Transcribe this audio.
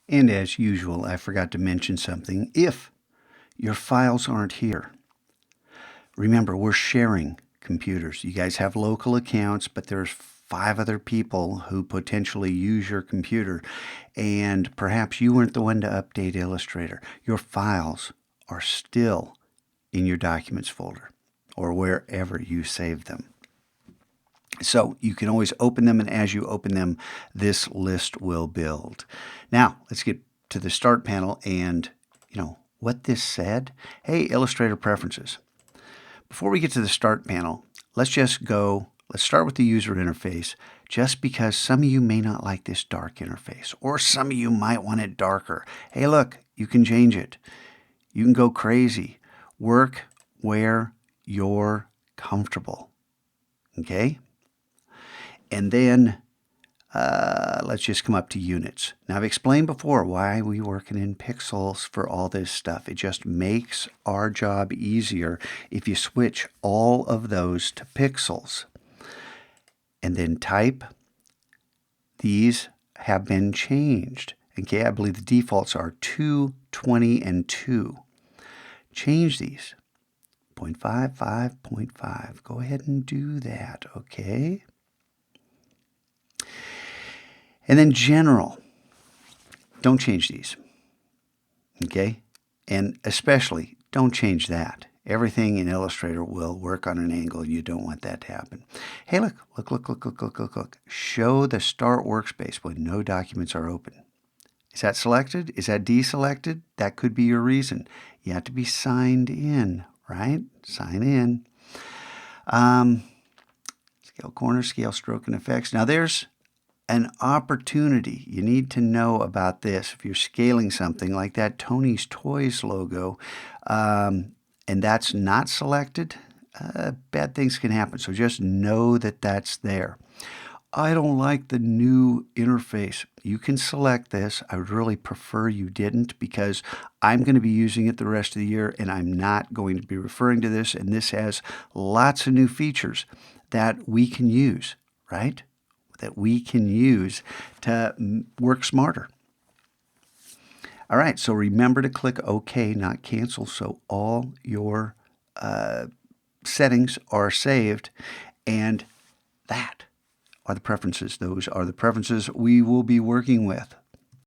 And as usual, I forgot to mention something. If your files aren't here, remember, we're sharing computers. You guys have local accounts, but there's 5 other people who potentially use your computer, and perhaps you weren't the one to update Illustrator. Your files are still in your documents folder or wherever you save them. So you can always open them, and as you open them, this list will build. Now, let's get to the Start panel and, what this said. Hey, Illustrator Preferences. Before we get to the Start panel, let's start with the user interface, just because some of you may not like this dark interface, or some of you might want it darker. Hey, look, you can change it. You can go crazy. Work where you're comfortable. Okay? And then let's just come up to units. Now, I've explained before why we're working in pixels for all this stuff. It just makes our job easier if you switch all of those to pixels. And then type. These have been changed. Okay, I believe the defaults are 2, 20, and 2. Change these. 0.5, 5, 0.5. Go ahead and do that, okay? And then general. Don't change these, okay? And especially, don't change that. Everything in Illustrator will work on an angle. You don't want that to happen. Hey, look. Show the Start workspace when no documents are open. Is that selected? Is that deselected? That could be your reason. You have to be signed in, right? Sign in. Scale corner, scale stroke, and effects. Now there's an opportunity. You need to know about this. If you're scaling something like that Tony's Toys logo, and that's not selected, bad things can happen. So just know that that's there. I don't like the new interface. You can select this. I would really prefer you didn't, because I'm going to be using it the rest of the year, and I'm not going to be referring to this. And this has lots of new features that we can use, right? That we can use to work smarter. All right, so remember to click OK, not cancel, so all your settings are saved, and that are the preferences. Those are the preferences we will be working with.